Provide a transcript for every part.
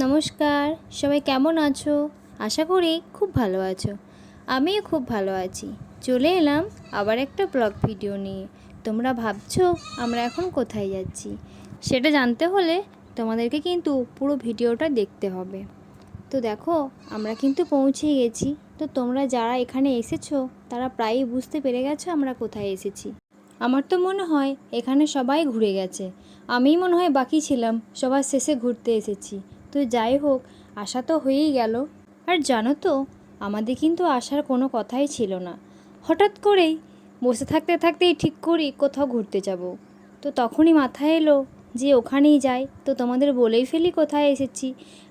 নমস্কার, সবাই কেমন আছো? আশা করি খুব ভালো আছো। আমিও খুব ভালো আছি। চলে এলাম আবার একটা ব্লগ ভিডিও নিয়ে। তোমরা ভাবছো আমরা এখন কোথায় যাচ্ছি? সেটা জানতে হলে তোমাদেরকে কিন্তু পুরো ভিডিওটা দেখতে হবে। তো দেখো, আমরা কিন্তু পৌঁছে গেছি। তো তোমরা যারা এখানে এসেছো তারা প্রায়ই বুঝতে পেরে গেছো আমরা কোথায় এসেছি। আমার তো মনে হয় এখানে সবাই ঘুরে গেছে। আমিই মনে হয় বাকি ছিলাম, সবার শেষে ঘুরতে এসেছি। তো যাই হোক, আসা তো হয়েই গেল। আর জানো তো, আমাদের কিন্তু আসার কোনো কথাই ছিল না। হঠাৎ করেই বসে থাকতে থাকতেই ঠিক করি কোথাও ঘুরতে যাব। তো তখনই মাথায় এলো যে ওখানেই যাই। তো তোমাদের বলেই ফেলি কোথায় এসেছি।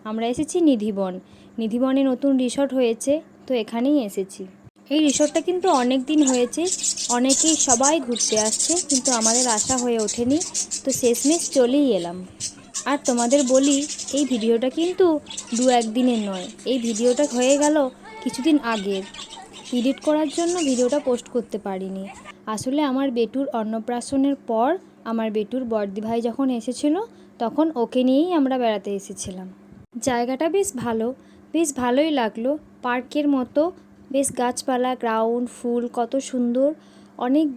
আমরা এসেছি নিধিবন। নিধিবনে নতুন রিসর্ট হয়েছে, তো এখানেই এসেছি। এই রিসর্টটা কিন্তু অনেক দিন হয়েছে, অনেকেই সবাই ঘুরতে আসছে, কিন্তু আমাদের আসা হয়ে ওঠেনি। তো শেষমেশ চলেই এলাম। আর তোমাদের বলি, এই ভিডিওটা কিন্তু দু একদিনের নয়, এই ভিডিওটা হয়ে গেল কিছুদিন আগের। এডিট করার জন্য ভিডিওটা পোস্ট করতে পারিনি। আসলে আমার বেটুর অন্নপ্রাশনের পর আমার বেটুর বড়দিভাই যখন এসেছিল, তখন ওকে নিয়েই আমরা বেড়াতে এসেছিলাম। জায়গাটা বেশ ভালো, বেশ ভালোই লাগলো। পার্কের মতো, বেশ গাছপালা, গ্রাউন্ড, ফুল, কত সুন্দর, অনেক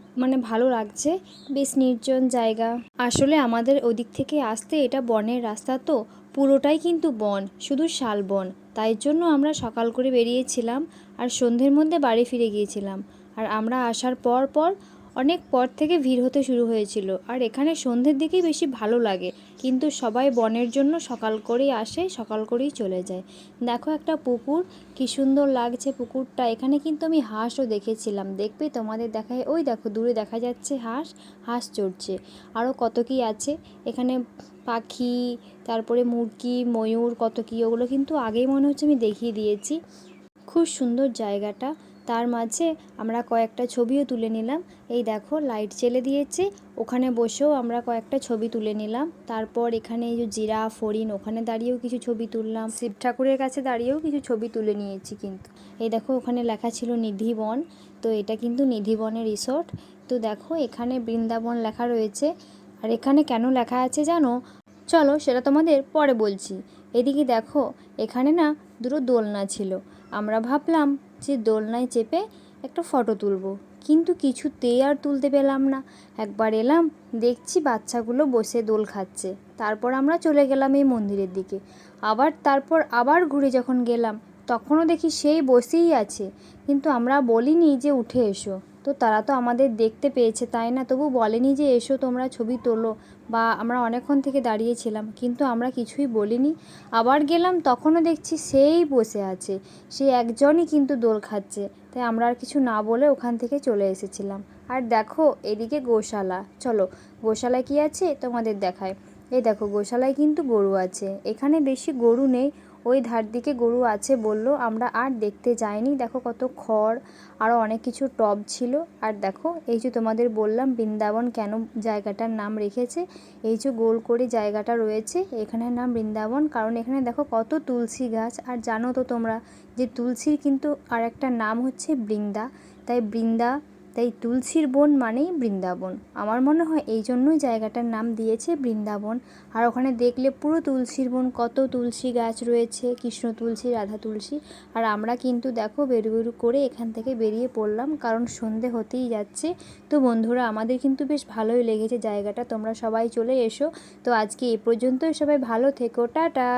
ভালো লাগছে। বেশ নির্জন জায়গা। আসলে আমাদের ওদিক থেকে আসতে এটা বনের রাস্তা, তো পুরোটাই কিন্তু বন, শুধু শালবন। তাই জন্য আমরা সকাল করে বেরিয়েছিলাম আর সন্ধ্যের মধ্যে বাড়ি ফিরে গিয়েছিলাম। আর আমরা আসার পর অনেক পর থেকে ভিড় হতে শুরু হয়েছিল। আর এখানে সন্ধ্যের দিকেই বেশি ভালো লাগে, কিন্তু সবাই বনের জন্য সকাল করেই আসে, সকাল করেই চলে যায়। দেখো একটা পুকুর, কি সুন্দর লাগছে পুকুরটা। এখানে কিন্তু আমি হাঁসও দেখেছিলাম, দেখবে তোমাদের দেখায়। ওই দেখো দূরে দেখা যাচ্ছে হাঁস চড়ছে। আরও কত কি আছে এখানে, পাখি, তারপরে মুরগি, ময়ূর, কত কি, ওগুলো কিন্তু আগেই মনে হচ্ছে আমি দেখিয়ে দিয়েছি। খুব সুন্দর জায়গাটা। তার মাঝে আমরা কয়েকটা ছবিও তুলে নিলাম। এই দেখো লাইট জ্বেলে দিয়েছে, ওখানে বসেও আমরা কয়েকটা ছবি তুলে নিলাম। তারপর এখানে এই যে জিরাফ, হরিণ, ওখানে দাঁড়িয়েও কিছু ছবি তুললাম। শিব ঠাকুরের কাছে দাঁড়িয়েও কিছু ছবি তুলে নিয়েছি। কিন্তু এই দেখো ওখানে লেখা ছিল নিধিবন, তো এটা কিন্তু নিধিবনের রিসর্ট। তো দেখো এখানে বৃন্দাবন লেখা রয়েছে। আর এখানে কেন লেখা আছে জানো? চলো সেটা তোমাদের পরে বলছি। এদিকে দেখো, এখানে না দুটো দোলনা ছিল। আমরা ভাবলাম যে দোলনায় চেপে একটা ফটো তুলব, কিন্তু কিছুতেই আর তুলতে পেলাম না। একবার এলাম, দেখছি বাচ্চাগুলো বসে দোল খাচ্ছে। তারপর আমরা চলে গেলাম এই মন্দিরের দিকে। তারপর আবার ঘুরে যখন গেলাম, তখনও দেখি সেই বসেই আছে। কিন্তু আমরা বলিনি যে উঠে এসো। তো তারা তো আমাদের দেখতে পেয়েছে, তাই না? তবু বলেনি যে এসো তোমরা ছবি তোলো, বা আমরা অনেকক্ষণ থেকে দাঁড়িয়েছিলাম, কিন্তু আমরা কিছুই বলিনি। আবার গেলাম, তখনও দেখছি সেই বসে আছে, সে একজনই কিন্তু দোল খাচ্ছে। তাই আমরা আর কিছু না বলে ওখান থেকে চলে এসেছিলাম। আর দেখো এদিকে গোশালা, চলো গোশালায় কি আছে তোমাদের দেখায়। এই দেখো গোশালায় কিন্তু গরু আছে। এখানে বেশি গরু নেই, ওই ধার দিকে গরু আছে বললো, আমরা আর দেখতে যাইনি। দেখো কত খড়, আরও অনেক কিছু টব ছিল। আর দেখো এই যে তোমাদের বললাম বৃন্দাবন কেন জায়গাটার নাম রেখেছে, এই যে গোল করে জায়গাটা রয়েছে, এখানের নাম বৃন্দাবন, কারণ এখানে দেখো কত তুলসী গাছ। আর জানো তো তোমরা যে তুলসীর কিন্তু আর একটা নাম হচ্ছে বৃন্দা। তাই তুলসীর বন মানেই বৃন্দাবন। আমার মনে হয় এই জন্যই জায়গাটার নাম দিয়েছে বৃন্দাবন। আর ওখানে দেখলে পুরো তুলসীর বন, কত তুলসী গাছ রয়েছে, কৃষ্ণ তুলসী, রাধা তুলসী। আর আমরা কিন্তু দেখো বেরু করে এখান থেকে বেরিয়ে পড়লাম, কারণ সন্ধে হতেই যাচ্ছে। তো বন্ধুরা, আমাদের কিন্তু বেশ ভালোই লেগেছে জায়গাটা, তোমরা সবাই চলে এসো। তো আজকে এই পর্যন্তই, সবাই ভালো থেকো, টাটা।